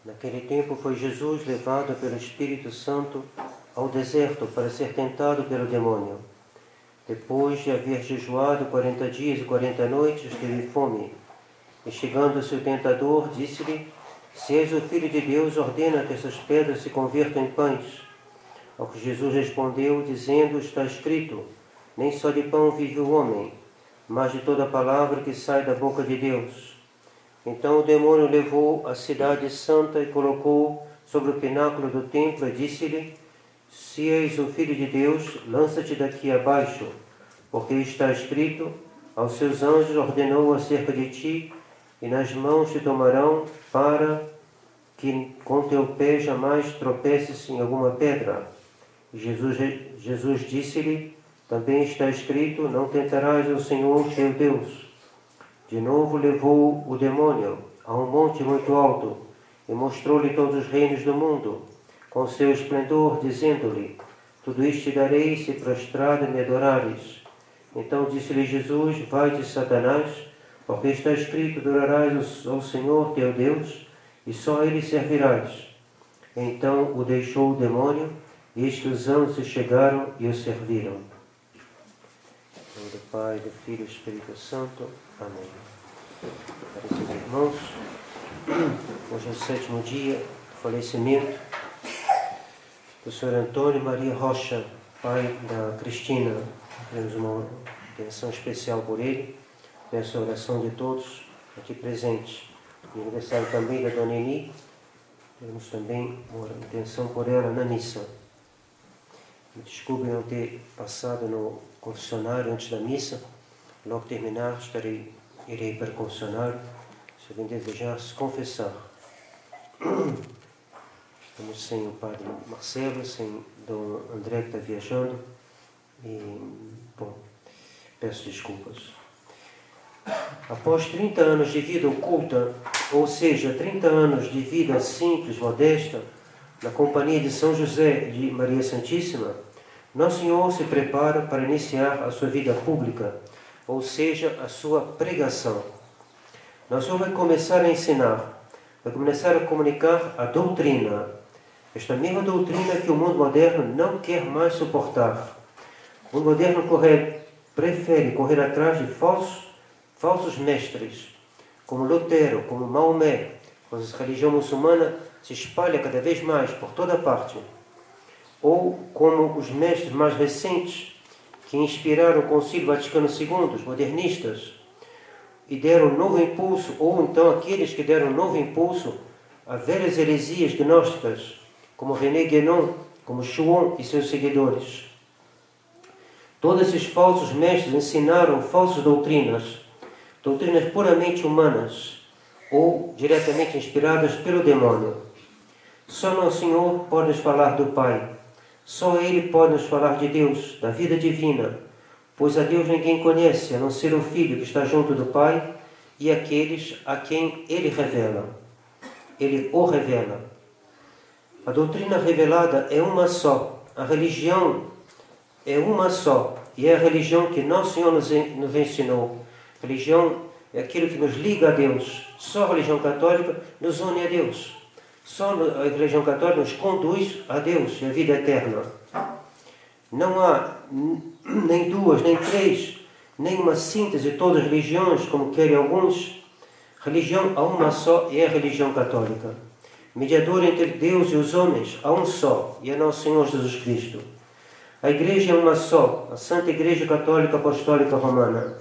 Naquele tempo foi Jesus levado pelo Espírito Santo ao deserto para ser tentado pelo demônio. Depois de haver jejuado 40 dias e 40 noites, teve fome. E chegando-se o tentador, disse-lhe: Se és o Filho de Deus, ordena que essas pedras se convertam em pães. Ao que Jesus respondeu, dizendo: Está escrito, nem só de pão vive o homem, mas de toda palavra que sai da boca de Deus. Então o demônio levou a cidade santa e colocou sobre o pináculo do templo e disse-lhe: Se és o Filho de Deus, lança-te daqui abaixo, porque está escrito: Aos seus anjos ordenou acerca de ti, e nas mãos te tomarão, para que com teu pé jamais tropeces em alguma pedra. E Jesus disse-lhe: Também está escrito: Não tentarás o Senhor teu Deus. De novo levou o demônio a um monte muito alto e mostrou-lhe todos os reinos do mundo, com seu esplendor, dizendo-lhe: Tudo isto te darei se prostrado me adorares. Então disse-lhe Jesus: Vai-te, Satanás, porque está escrito: Adorarás ao Senhor teu Deus, e só a ele servirás. Então o deixou o demônio, e eis que os anjos se chegaram e o serviram. Em nome do Pai, do Filho e do Espírito Santo. Amém. Caríssimos irmãos, hoje é o 7º dia do falecimento do Sr. Antônio Maria Rocha, pai da Cristina. Temos uma atenção especial por ele. Peço a oração de todos aqui presentes. E aniversário também da Dona Eni. Temos também uma atenção por ela na missa. Me desculpe não ter passado no confessionário antes da missa. Logo terminar, irei para o confessionário, se alguém desejar se confessar. Estamos sem o Padre Marcelo, sem Dom André que está viajando. E, bom, peço desculpas. Após 30 anos de vida oculta, ou seja, 30 anos de vida simples, modesta, na companhia de São José e de Maria Santíssima, Nosso Senhor se prepara para iniciar a sua vida pública, ou seja, a sua pregação. Nosso Senhor vai começar a ensinar, vai começar a comunicar a doutrina, esta mesma doutrina que o mundo moderno não quer mais suportar. O mundo moderno prefere correr atrás de falsos mestres, como Lutero, como Maomé, quando a religião muçulmana se espalha cada vez mais por toda parte. Ou como os mestres mais recentes, que inspiraram o Concílio Vaticano II, os modernistas, e deram um novo impulso, ou então aqueles que deram um novo impulso a velhas heresias gnósticas, como René Guénon, como Chuon e seus seguidores. Todos esses falsos mestres ensinaram falsas doutrinas puramente humanas, ou diretamente inspiradas pelo demônio. Só Nosso Senhor pode nos falar do Pai. Só Ele pode nos falar de Deus, da vida divina, pois a Deus ninguém conhece, a não ser o Filho que está junto do Pai e aqueles a quem Ele revela. Ele o revela. A doutrina revelada é uma só. A religião é uma só. E é a religião que Nosso Senhor nos ensinou. A religião é aquilo que nos liga a Deus. Só a religião católica nos une a Deus. Só a religião católica nos conduz a Deus e a vida eterna. Não há nem duas, nem três, nem uma síntese de todas as religiões, como querem alguns. Religião há uma só e é a religião católica. Mediador entre Deus e os homens, há um só, e é Nosso Senhor Jesus Cristo. A Igreja é uma só, a Santa Igreja Católica Apostólica Romana.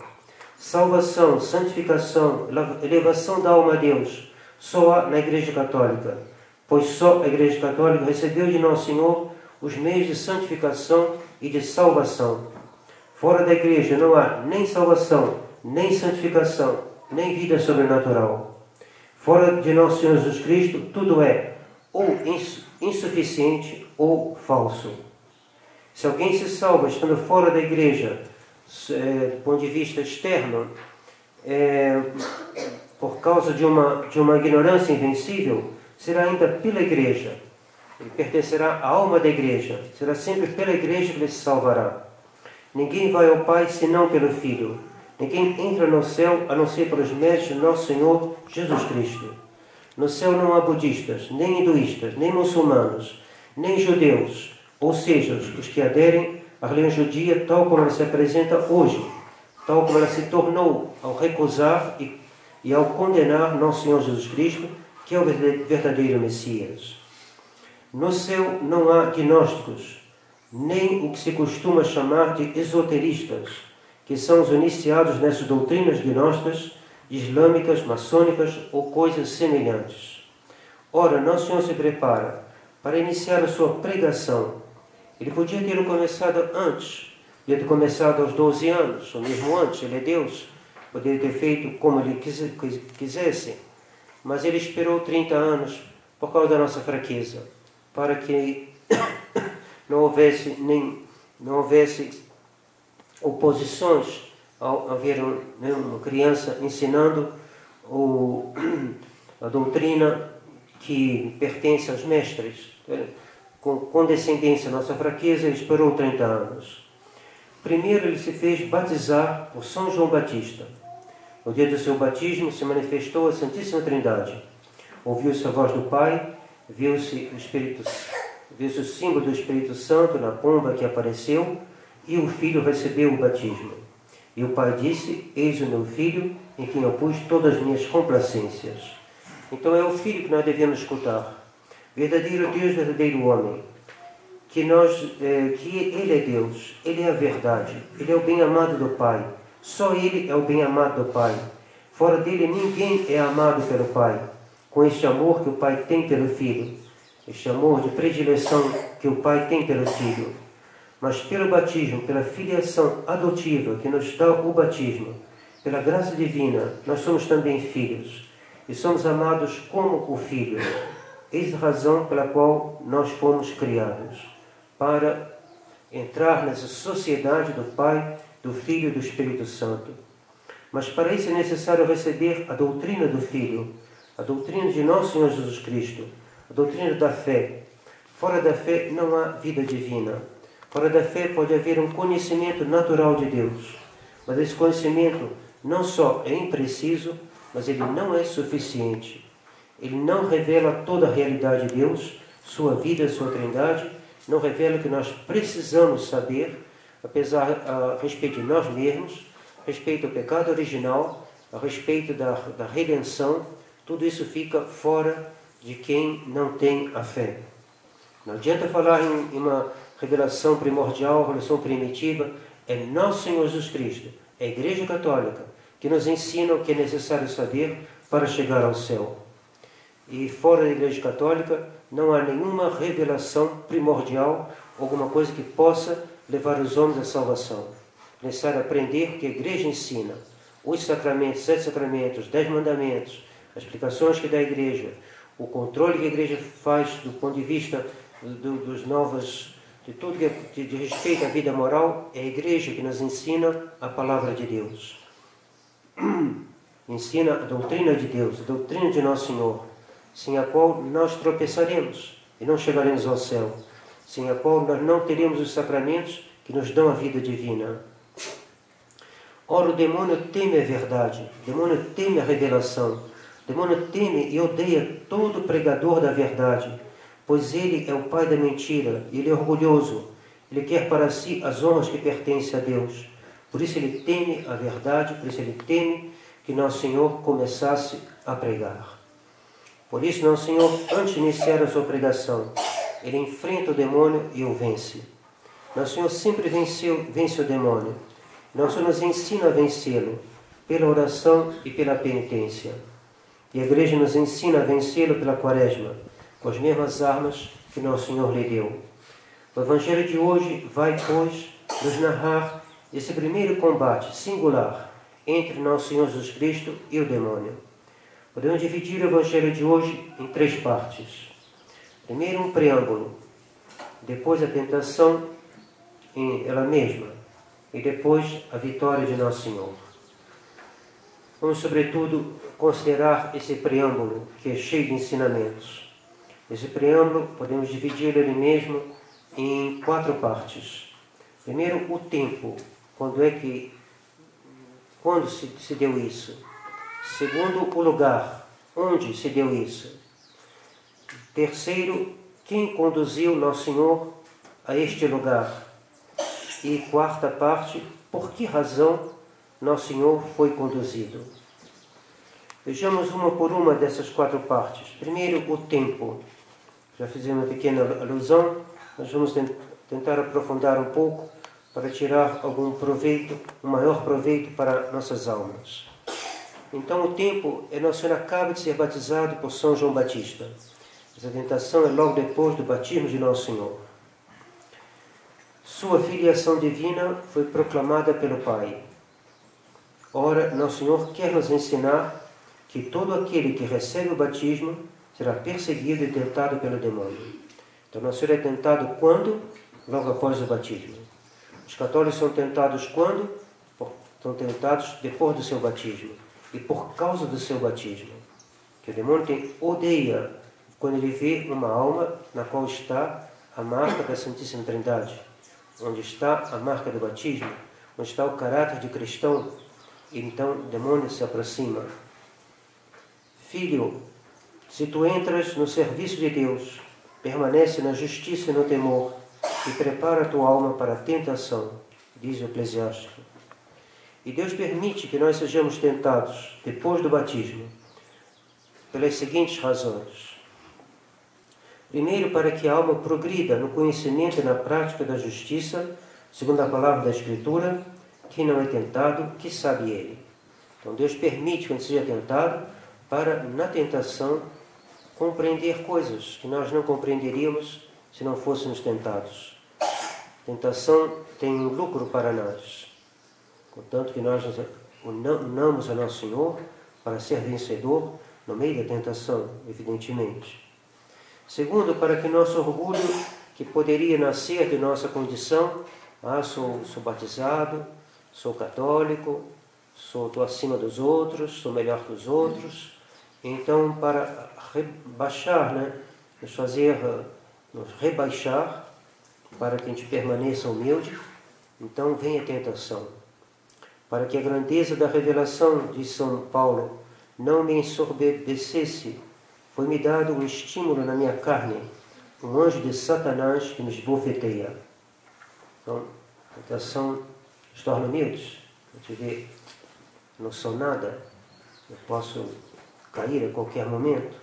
Salvação, santificação, elevação da alma a Deus, só há na Igreja Católica, pois só a Igreja Católica recebeu de Nosso Senhor os meios de santificação e de salvação. Fora da Igreja não há nem salvação, nem santificação, nem vida sobrenatural. Fora de Nosso Senhor Jesus Cristo, tudo é ou insuficiente ou falso. Se alguém se salva estando fora da Igreja, do ponto de vista externo, por causa de uma ignorância invencível, será ainda pela Igreja. Ele pertencerá à alma da Igreja. Será sempre pela Igreja que ele se salvará. Ninguém vai ao Pai senão pelo Filho. Ninguém entra no céu a não ser pelos méritos de Nosso Senhor Jesus Cristo. No céu não há budistas, nem hinduístas, nem muçulmanos, nem judeus, ou seja, os que aderem à religião judia tal como ela se apresenta hoje, tal como ela se tornou ao recusar e ao condenar nosso Senhor Jesus Cristo, que é o verdadeiro Messias. No céu não há gnósticos, nem o que se costuma chamar de esoteristas, que são os iniciados nessas doutrinas gnósticas, islâmicas, maçônicas ou coisas semelhantes. Ora, nosso Senhor se prepara para iniciar a sua pregação. Ele podia ter começado antes, podia ter começado aos 12 anos, ou mesmo antes, ele é Deus, poderia ter feito como ele quisesse, mas ele esperou 30 anos por causa da nossa fraqueza, para que não houvesse oposições ao haver uma criança ensinando a doutrina que pertence aos mestres. Com condescendência à nossa fraqueza, ele esperou 30 anos. Primeiro ele se fez batizar por São João Batista. No dia do seu batismo se manifestou a Santíssima Trindade. Ouviu-se a voz do Pai, viu-se o símbolo do Espírito Santo na pomba que apareceu, e o Filho recebeu o batismo. E o Pai disse: eis o meu Filho, em quem eu pus todas as minhas complacências. Então é o Filho que nós devemos escutar. Verdadeiro Deus, verdadeiro homem. Que Ele é Deus, Ele é a verdade, Ele é o bem-amado do Pai. Só Ele é o bem-amado do Pai. Fora dele ninguém é amado pelo Pai, com este amor que o Pai tem pelo Filho, este amor de predileção que o Pai tem pelo Filho. Mas pelo batismo, pela filiação adotiva que nos dá o batismo, pela graça divina, nós somos também filhos, e somos amados como o Filho. Eis a razão pela qual nós fomos criados, para entrar nessa sociedade do Pai, do Filho e do Espírito Santo. Mas para isso é necessário receber a doutrina do Filho, a doutrina de nosso Senhor Jesus Cristo, a doutrina da fé. Fora da fé não há vida divina. Fora da fé pode haver um conhecimento natural de Deus. Mas esse conhecimento não só é impreciso, mas ele não é suficiente. Ele não revela toda a realidade de Deus, sua vida, sua trindade, não revela o que nós precisamos saber, a respeito de nós mesmos, a respeito do pecado original, a respeito da redenção. Tudo isso fica fora de quem não tem a fé. Não adianta falar em uma revelação primordial, revelação primitiva. É nosso Senhor Jesus Cristo, é a Igreja Católica, que nos ensina o que é necessário saber para chegar ao céu. E fora da Igreja Católica não há nenhuma revelação primordial, alguma coisa que possa levar os homens à salvação. É necessário aprender o que a Igreja ensina, os sacramentos, 7 sacramentos, 10 mandamentos, as explicações que dá a Igreja, o controle que a Igreja faz do ponto de vista dos novos, de tudo que diz respeito à vida moral. É a Igreja que nos ensina a palavra de Deus. Ensina a doutrina de Deus, a doutrina de Nosso Senhor, sem a qual nós tropeçaremos e não chegaremos ao céu, sem a qual nós não teremos os sacramentos que nos dão a vida divina. Ora, o demônio teme a verdade, o demônio teme a revelação, o demônio teme e odeia todo pregador da verdade, pois ele é o pai da mentira, ele é orgulhoso, ele quer para si as honras que pertencem a Deus. Por isso ele teme a verdade, por isso ele teme que Nosso Senhor começasse a pregar. Por isso, Nosso Senhor, antes de iniciar a sua pregação, ele enfrenta o demônio e o vence. Nosso Senhor sempre vence o demônio. Nosso Senhor nos ensina a vencê-lo pela oração e pela penitência. E a Igreja nos ensina a vencê-lo pela quaresma, com as mesmas armas que Nosso Senhor lhe deu. O Evangelho de hoje vai, pois, nos narrar esse primeiro combate singular entre Nosso Senhor Jesus Cristo e o demônio. Podemos dividir o Evangelho de hoje em 3 partes. Primeiro, um preâmbulo, depois a tentação em ela mesma, e depois a vitória de Nosso Senhor. Vamos, sobretudo, considerar esse preâmbulo, que é cheio de ensinamentos. Esse preâmbulo podemos dividir ele mesmo em 4 partes. Primeiro, o tempo, quando se deu isso. Segundo, o lugar, onde se deu isso? Terceiro, quem conduziu Nosso Senhor a este lugar? E quarta parte, por que razão Nosso Senhor foi conduzido? Vejamos uma por uma dessas 4 partes. Primeiro, o tempo. Já fizemos uma pequena alusão, nós vamos tentar aprofundar um pouco para tirar algum proveito, um maior proveito para nossas almas. Então, o tempo é Nosso Senhor acaba de ser batizado por São João Batista. Essa tentação é logo depois do batismo de Nosso Senhor. Sua filiação divina foi proclamada pelo Pai. Ora, Nosso Senhor quer nos ensinar que todo aquele que recebe o batismo será perseguido e tentado pelo demônio. Então, Nosso Senhor é tentado quando? Logo após o batismo. Os católicos são tentados quando? São tentados depois do seu batismo. E por causa do seu batismo. Que o demônio odeia quando ele vê uma alma na qual está a marca da Santíssima Trindade. Onde está a marca do batismo. Onde está o caráter de cristão. E então o demônio se aproxima. Filho, se tu entras no serviço de Deus, permanece na justiça e no temor, e prepara a tua alma para a tentação, diz o Eclesiástico. E Deus permite que nós sejamos tentados depois do batismo, pelas seguintes razões. Primeiro, para que a alma progrida no conhecimento e na prática da justiça, segundo a palavra da Escritura, quem não é tentado, que sabe ele. Então Deus permite que a gente seja tentado para, na tentação, compreender coisas que nós não compreenderíamos se não fôssemos tentados. A tentação tem um lucro para nós, contanto que nós nos unamos a Nosso Senhor para ser vencedor no meio da tentação, evidentemente. Segundo, para que nosso orgulho, que poderia nascer de nossa condição, sou batizado, sou católico, estou acima dos outros, sou melhor que os outros. Então, para rebaixar, nos rebaixar, para que a gente permaneça humilde, então vem a tentação. Para que a grandeza da revelação de São Paulo não me ensoberbecesse, foi-me dado um estímulo na minha carne, um anjo de Satanás que me esbofeteia. Então, a tentação nos torna humildes. A gente vê, não sou nada, eu posso cair a qualquer momento.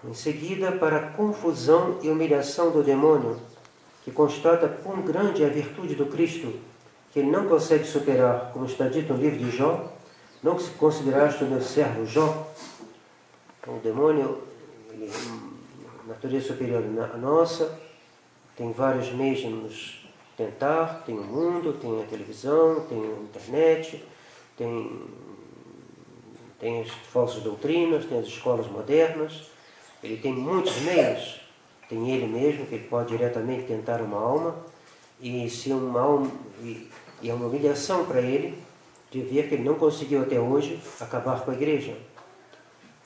Em seguida, para a confusão e humilhação do demônio, que constata quão grande é a virtude do Cristo, que ele não consegue superar, como está dito no livro de Jó. Não se consideraste o meu servo Jó? Então, o demônio, ele é natureza superior à nossa, tem vários meios de nos tentar, tem o mundo, tem a televisão, tem a internet, tem as falsas doutrinas, tem as escolas modernas, ele tem muitos meios, tem ele mesmo, que ele pode diretamente tentar uma alma, e se uma alma, e é uma humilhação para ele de ver que ele não conseguiu até hoje acabar com a igreja.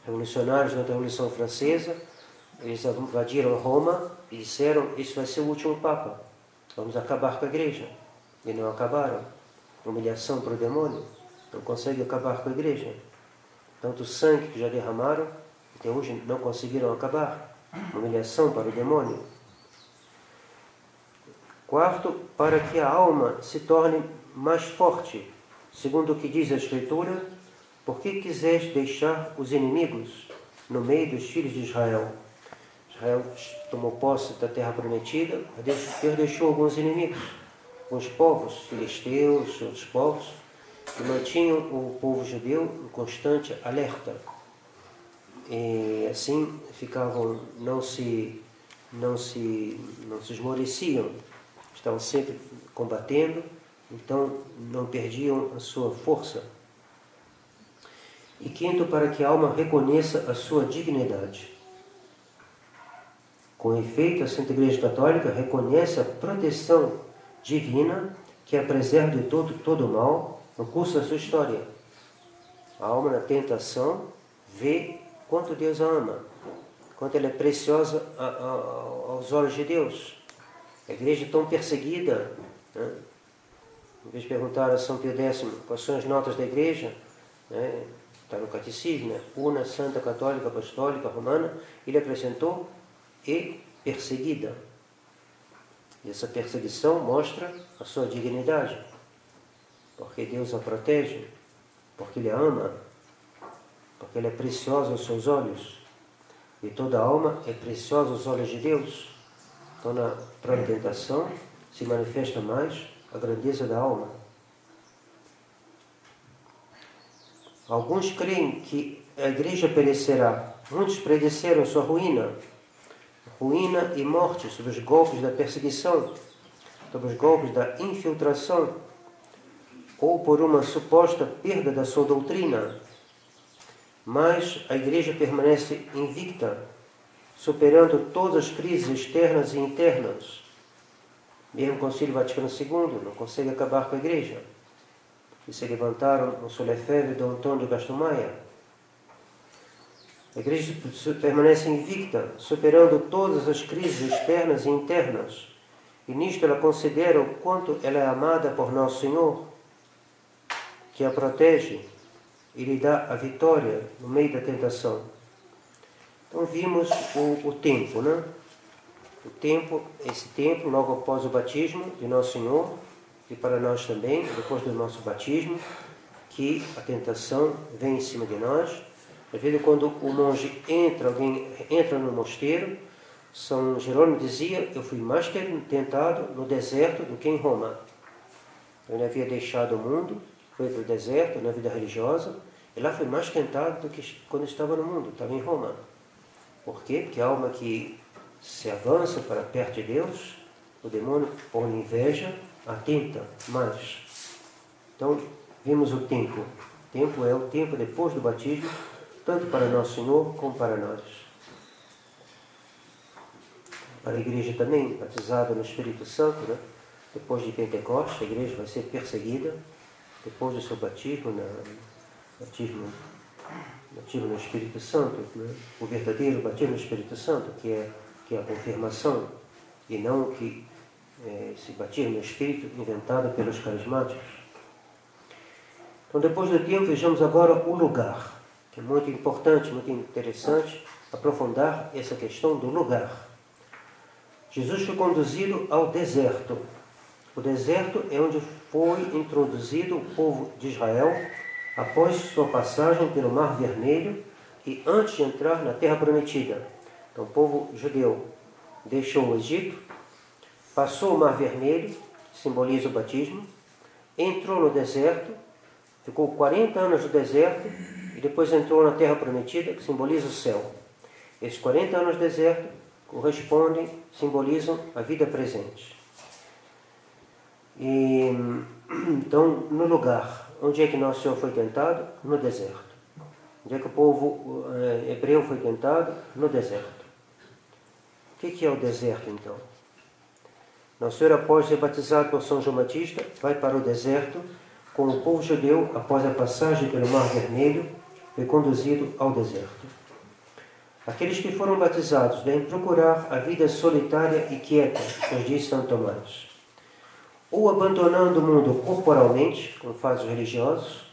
Revolucionários da Revolução Francesa, eles invadiram Roma e disseram: isso vai ser o último Papa, vamos acabar com a igreja. E não acabaram. Humilhação para o demônio, não consegue acabar com a igreja. Tanto sangue que já derramaram, até hoje não conseguiram acabar. Humilhação para o demônio. Quarto, para que a alma se torne mais forte, segundo o que diz a Escritura: porque quiseste deixar os inimigos no meio dos filhos de Israel. Israel tomou posse da terra prometida, Deus deixou alguns inimigos, alguns povos, filisteus, outros povos, que mantinham o povo judeu em constante alerta. E assim ficavam, não se esmoreciam, estavam sempre combatendo, então não perdiam a sua força. E quinto, para que a alma reconheça a sua dignidade. Com efeito, a Santa Igreja Católica reconhece a proteção divina que a preserva de todo o mal no curso da sua história. A alma na tentação vê quanto Deus a ama, quanto ela é preciosa aos olhos de Deus. A igreja é tão perseguida, né? Em vez de perguntar a São Pio X quais são as notas da igreja, né? está no catecismo, né? Una, Santa, Católica, Apostólica, Romana. Ele acrescentou, e perseguida. E essa perseguição mostra a sua dignidade, porque Deus a protege, porque Ele a ama, porque Ele é preciosa aos seus olhos. E toda alma é preciosa aos olhos de Deus. Então, na própria tentação, se manifesta mais a grandeza da alma. Alguns creem que a igreja perecerá. Muitos predisseram sua ruína e morte sob os golpes da perseguição, sob os golpes da infiltração, ou por uma suposta perda da sua doutrina. Mas a igreja permanece invicta, superando todas as crises externas e internas. Mesmo o Concílio Vaticano II não consegue acabar com a igreja, que se levantaram no Solefebvre de Antônio de Castelmaia. A igreja permanece invicta, superando todas as crises externas e internas. E nisto ela considera o quanto ela é amada por Nosso Senhor, que a protege e lhe dá a vitória no meio da tentação. Então vimos o tempo, né? Esse tempo, logo após o batismo de Nosso Senhor, e para nós também, depois do nosso batismo, que a tentação vem em cima de nós. Às vezes, quando o monge alguém entra no mosteiro, São Jerônimo dizia, eu fui mais tentado no deserto do que em Roma. Ele havia deixado o mundo, foi para o deserto, na vida religiosa, e lá foi mais tentado do que quando estava no mundo, estava em Roma. Por quê? Porque a alma que se avança para perto de Deus, o demônio, por inveja, a tenta mais. Então, vimos o tempo. O tempo é o tempo depois do batismo, tanto para Nosso Senhor como para nós. Para a igreja também, batizada no Espírito Santo, né? Depois de Pentecostes, a igreja vai ser perseguida, depois do seu batismo, batismo no Espírito Santo, né? O verdadeiro batismo no Espírito Santo, que é a confirmação, e não esse batismo no Espírito inventado pelos carismáticos. Então, depois do tempo, vejamos agora o lugar, que é muito importante, muito interessante aprofundar essa questão do lugar. Jesus foi conduzido ao deserto. O deserto é onde foi introduzido o povo de Israel após sua passagem pelo Mar Vermelho e antes de entrar na Terra Prometida. Então, o povo judeu deixou o Egito, passou o Mar Vermelho, que simboliza o batismo, entrou no deserto, ficou 40 anos no deserto e depois entrou na Terra Prometida, que simboliza o céu. Esses 40 anos no deserto simbolizam a vida presente. Então, no lugar, onde é que Nosso Senhor foi tentado? No deserto. Onde é que o povo hebreu foi tentado? No deserto. O que é o deserto, então? Nosso Senhor, após ser batizado por São João Batista, vai para o deserto, com o povo judeu, após a passagem pelo Mar Vermelho, foi conduzido ao deserto. Aqueles que foram batizados devem procurar a vida solitária e quieta, nos diz São Tomás. Ou abandonando o mundo corporalmente, como fazem os religiosos,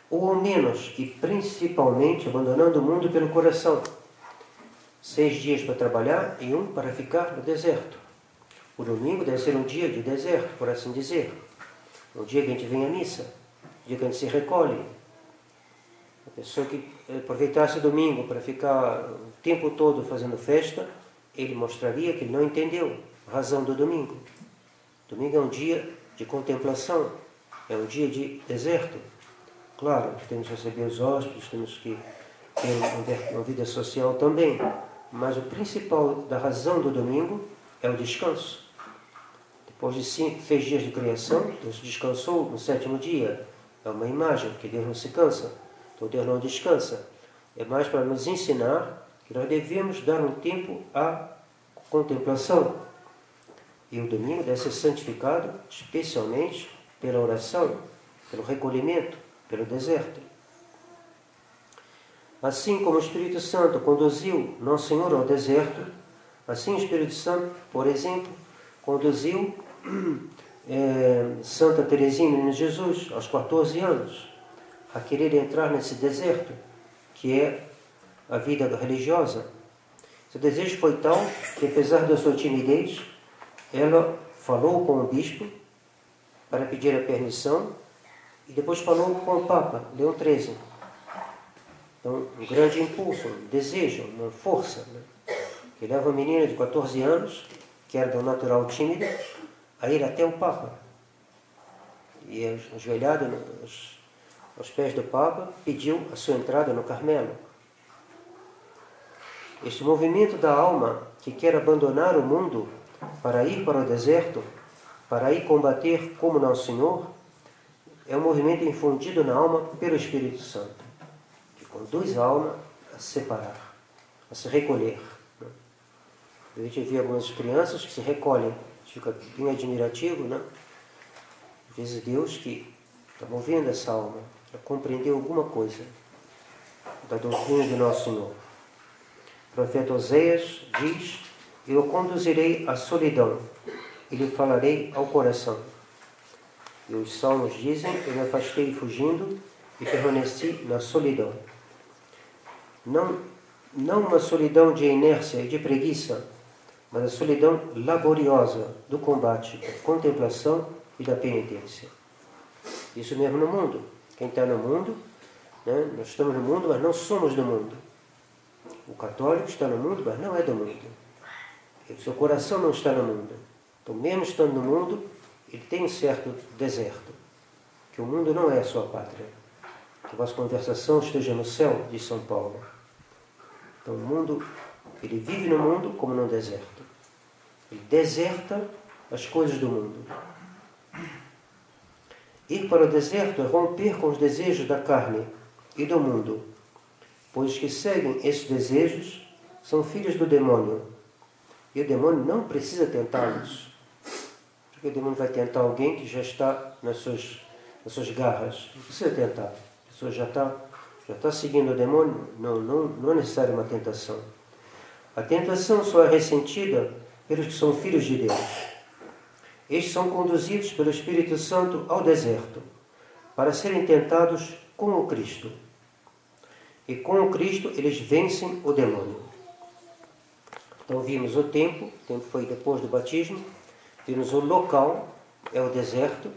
ou ao menos e principalmente abandonando o mundo pelo coração. 6 dias para trabalhar e 1 para ficar no deserto. O domingo deve ser um dia de deserto, por assim dizer. Um dia que a gente vem à missa, um dia que a gente se recolhe. A pessoa que aproveitasse o domingo para ficar o tempo todo fazendo festa, ele mostraria que ele não entendeu a razão do domingo. Domingo é um dia de contemplação, é um dia de deserto. Claro, temos que receber os hóspedes, temos que ter uma vida social também, mas o principal da razão do domingo é o descanso. Depois de 6 dias de criação, Deus descansou no 7º dia. É uma imagem que Deus não se cansa. Então Deus não descansa. É mais para nos ensinar que nós devemos dar um tempo à contemplação. E o domingo deve ser santificado especialmente pela oração, pelo recolhimento, pelo deserto. Assim como o Espírito Santo conduziu Nosso Senhor ao deserto, assim o Espírito Santo, por exemplo, conduziu Santa Teresinha de Jesus aos 14 anos. a querer entrar nesse deserto, que é a vida religiosa. Seu desejo foi tal que, apesar da sua timidez, ela falou com o bispo para pedir a permissão e depois falou com o Papa, Leão XIII. Então, um grande impulso, um desejo, uma força, né? Que leva a menina de 14 anos, que era de um natural tímida, a ir até o Papa. E, ajoelhada aos pés do Papa, pediu a sua entrada no Carmelo. Este movimento da alma que quer abandonar o mundo para ir para o deserto, para ir combater como Nosso Senhor, é um movimento infundido na alma pelo Espírito Santo, que conduz a alma a se separar, a se recolher. A gente vê algumas crianças que se recolhem, fica bem admirativo, né? Às vezes Deus que está movendo essa alma para compreender alguma coisa da doutrina de Nosso Senhor. O profeta Oséias diz: eu o conduzirei à solidão e lhe falarei ao coração. E os salmos dizem: eu me afastei fugindo e permaneci na solidão. Não uma solidão de inércia e de preguiça, mas a solidão laboriosa do combate, da contemplação e da penitência. Isso mesmo no mundo. Quem está no mundo, né? Nós estamos no mundo, mas não somos do mundo. O católico está no mundo, mas não é do mundo. O seu coração não está no mundo. Então, mesmo estando no mundo, ele tem um certo deserto, que o mundo não é a sua pátria. Que a vossa conversação esteja no céu, diz São Paulo. Então, o mundo, ele vive no mundo como num deserto. Ele deserta as coisas do mundo. Ir para o deserto é romper com os desejos da carne e do mundo, pois os que seguem esses desejos são filhos do demônio. E o demônio não precisa tentá-los. Porque o demônio vai tentar alguém que já está nas suas garras. Não precisa tentar. A pessoa já está seguindo o demônio. Não é necessário uma tentação. A tentação só é ressentida pelos que são filhos de Deus. Estes são conduzidos pelo Espírito Santo ao deserto, para serem tentados com o Cristo. E com o Cristo eles vencem o demônio. Então vimos o tempo foi depois do batismo, vimos o local, é o deserto,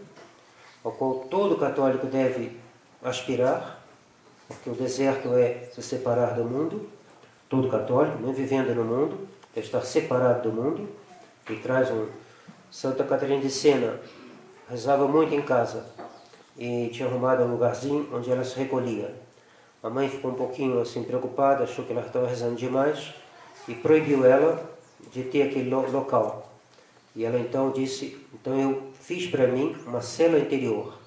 ao qual todo católico deve aspirar, porque o deserto é se separar do mundo, todo católico, não vivendo no mundo, deve estar separado do mundo, e traz Santa Catarina de Sena, rezava muito em casa, e tinha arrumado um lugarzinho onde ela se recolhia. A mãe ficou um pouquinho assim preocupada, achou que ela estava rezando demais e proibiu ela de ter aquele local. E ela então disse: então eu fiz para mim uma cela interior,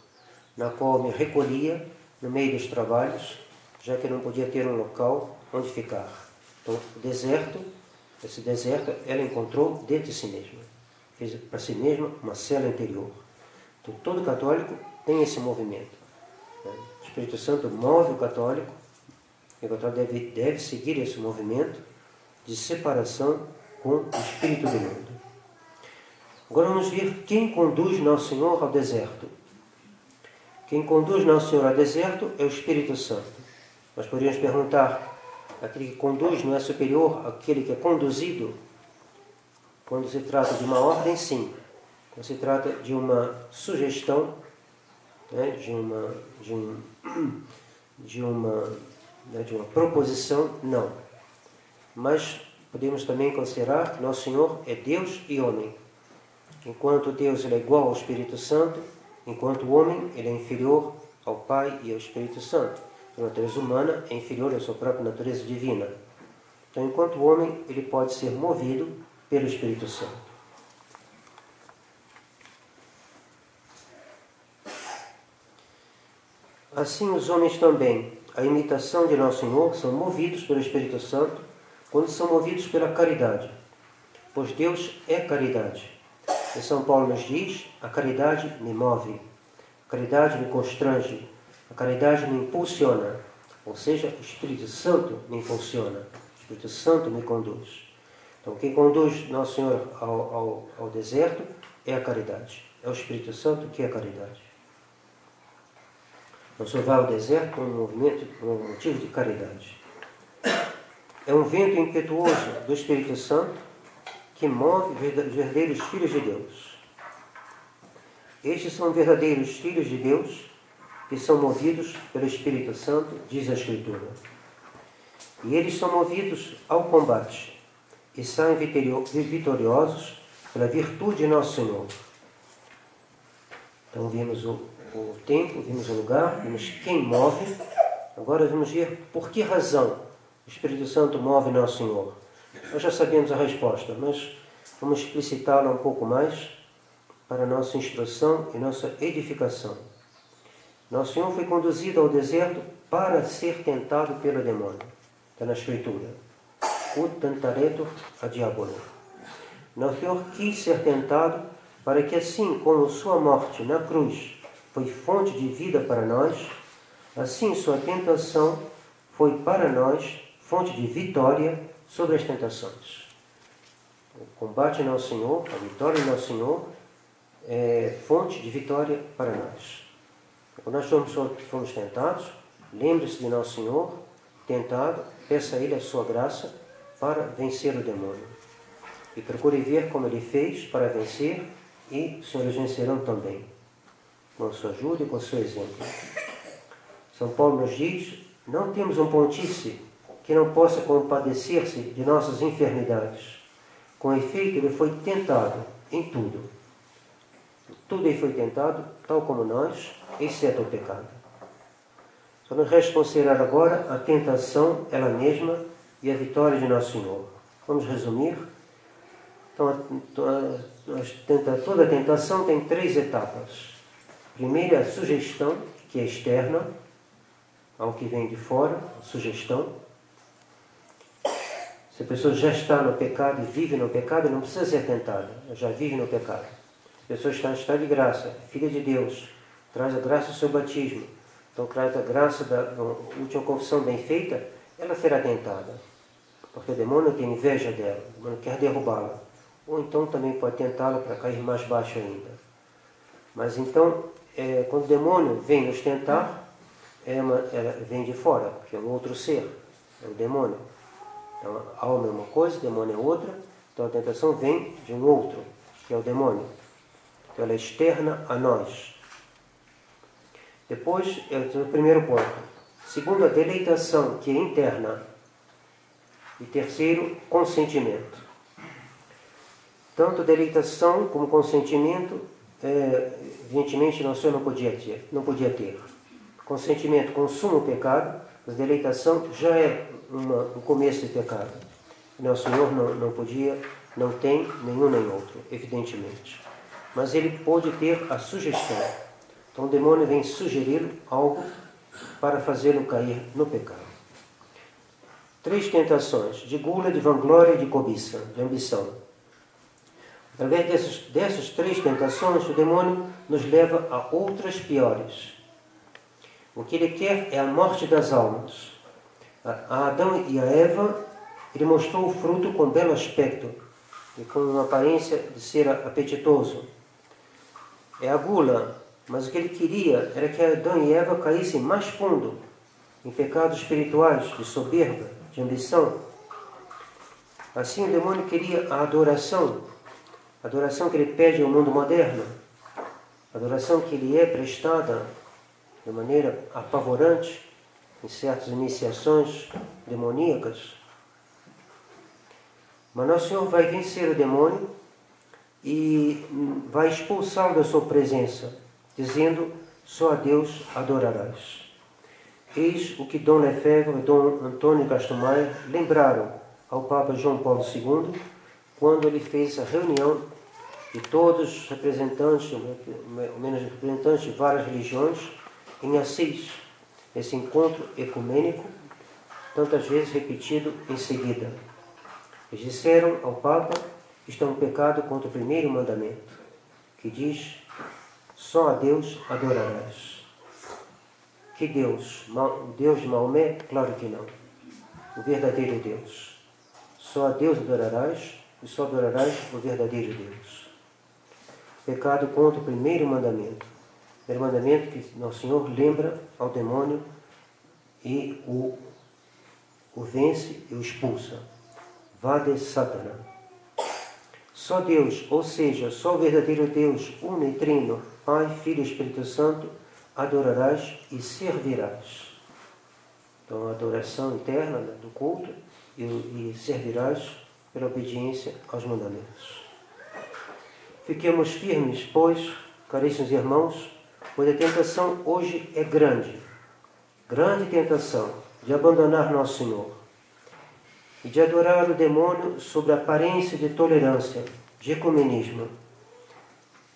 na qual eu me recolhia no meio dos trabalhos, já que eu não podia ter um local onde ficar. Então esse deserto ela encontrou dentro de si mesma. Fez para si mesma uma cela interior. Então todo católico tem esse movimento. O Espírito Santo move o católico, e o católico deve seguir esse movimento de separação com o espírito do mundo. Agora vamos ver quem conduz Nosso Senhor ao deserto. Quem conduz Nosso Senhor ao deserto é o Espírito Santo. Nós poderíamos perguntar: aquele que conduz não é superior àquele que é conduzido? Quando se trata de uma ordem, sim. Quando se trata de uma sugestão, né, de uma proposição, não. Mas podemos também considerar que Nosso Senhor é Deus e homem. Enquanto Deus ele é igual ao Espírito Santo, enquanto o homem ele é inferior ao Pai e ao Espírito Santo. A natureza humana é inferior à sua própria natureza divina. Então, enquanto o homem ele pode ser movido pelo Espírito Santo. Assim os homens também, a imitação de Nosso Senhor, são movidos pelo Espírito Santo quando são movidos pela caridade. Pois Deus é caridade. E São Paulo nos diz: a caridade me move, a caridade me constrange, a caridade me impulsiona. Ou seja, o Espírito Santo me impulsiona, o Espírito Santo me conduz. Então, quem conduz Nosso Senhor ao deserto é a caridade. É o Espírito Santo que é a caridade. O Senhor vai ao deserto com um motivo de caridade. É um vento impetuoso do Espírito Santo que move os verdadeiros filhos de Deus. Estes são verdadeiros filhos de Deus que são movidos pelo Espírito Santo, diz a Escritura. E eles são movidos ao combate e saem vitoriosos pela virtude de Nosso Senhor. Então vimos o tempo, vimos o lugar, vimos quem move. Agora vamos ver por que razão o Espírito Santo move Nosso Senhor. Nós já sabemos a resposta, mas vamos explicitá-la um pouco mais para nossa instrução e nossa edificação. Nosso Senhor foi conduzido ao deserto para ser tentado pelo demônio. Está na Escritura. Ut tentaretur a diabolo. Nosso Senhor quis ser tentado para que, assim como sua morte na cruz foi fonte de vida para nós, assim sua tentação foi para nós fonte de vitória sobre as tentações. O combate ao Senhor, a vitória ao Senhor, é fonte de vitória para nós. Quando nós fomos tentados, lembre-se de Nosso Senhor, tentado, peça a Ele a sua graça para vencer o demônio. E procure ver como Ele fez para vencer, e os senhores vencerão também, com a sua ajuda e com o seu exemplo. São Paulo nos diz, não temos um pontífice que não possa compadecer-se de nossas enfermidades. Com efeito, Ele foi tentado em tudo. Tudo Ele foi tentado, tal como nós, exceto o pecado. Só nos resta considerar agora a tentação, ela mesma, e a vitória de Nosso Senhor. Vamos resumir. Então, toda tentação tem 3 etapas. Primeiro, a sugestão, que é externa, ao que vem de fora, a sugestão. Se a pessoa já está no pecado e vive no pecado, não precisa ser tentada, já vive no pecado. A pessoa está de graça, filha de Deus, traz a graça do seu batismo, então traz a graça da última confissão bem feita, ela será tentada. Porque o demônio tem inveja dela, o demônio quer derrubá-la. Ou então também pode tentá-la para cair mais baixo ainda. Mas então, quando o demônio vem nos tentar, ela vem de fora, que é um outro ser, é o demônio. Então, a alma é uma coisa, o demônio é outra, então a tentação vem de um outro, que é o demônio. Então ela é externa a nós. Depois, o primeiro ponto. Segundo, a deleitação, que é interna. E terceiro, consentimento. Tanto deleitação como consentimento, evidentemente, Nosso Senhor não podia ter. Consentimento consuma o pecado, mas deleitação já é um começo de pecado. Nosso Senhor não podia, não tem nenhum nem outro, evidentemente. Mas Ele pode ter a sugestão. Então o demônio vem sugerir algo para fazê-lo cair no pecado. 3 tentações, de gula, de vanglória e de cobiça, de ambição. Através dessas 3 tentações, o demônio nos leva a outras piores. O que ele quer é a morte das almas. A Adão e a Eva, ele mostrou o fruto com belo aspecto e com uma aparência de ser apetitoso. É a gula, mas o que ele queria era que Adão e Eva caíssem mais fundo em pecados espirituais, de soberba, de ambição. Assim o demônio queria a adoração que ele pede ao mundo moderno, a adoração que lhe é prestada de maneira apavorante em certas iniciações demoníacas. Mas Nosso Senhor vai vencer o demônio e vai expulsá-lo da sua presença, dizendo, só a Deus adorarás. Eis o que Dom Lefebvre e Dom Antônio Castelmayer lembraram ao Papa João Paulo II, quando ele fez a reunião de todos os representantes, ou menos representantes de várias religiões, em Assis, esse encontro ecumênico, tantas vezes repetido em seguida. Eles disseram ao Papa que isto é um pecado contra o primeiro mandamento, que diz, só a Deus adorarás. Que Deus? O Deus de Maomé? Claro que não. O verdadeiro Deus. Só a Deus adorarás e só adorarás o verdadeiro Deus. Pecado contra o primeiro mandamento. Primeiro mandamento que Nosso Senhor lembra ao demônio e o vence e o expulsa. Vade Satana. Só Deus, ou seja, só o verdadeiro Deus, uno e trino, Pai, Filho e Espírito Santo, adorarás e servirás. Então, a adoração interna do culto e servirás pela obediência aos mandamentos. Fiquemos firmes, pois, caríssimos irmãos, pois a tentação hoje é grande, grande tentação de abandonar Nosso Senhor e de adorar o demônio sob a aparência de tolerância, de ecumenismo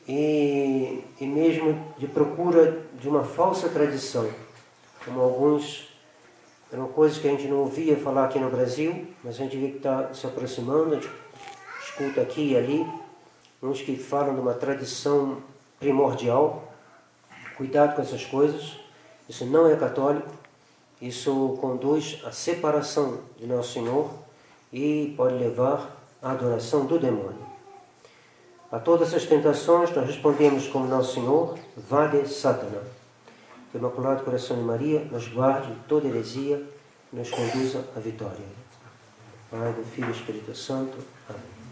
e mesmo de procura de uma falsa tradição, como alguns, eram coisas que a gente não ouvia falar aqui no Brasil, mas a gente vê que está se aproximando, a gente escuta aqui e ali, uns que falam de uma tradição primordial. Cuidado com essas coisas, isso não é católico, isso conduz à separação de Nosso Senhor e pode levar à adoração do demônio. A todas essas tentações nós respondemos como Nosso Senhor, Vade Satana. Que o Imaculado Coração de Maria nos guarde de toda heresia e nos conduza à vitória. Pai, do Filho e Espírito Santo. Amém.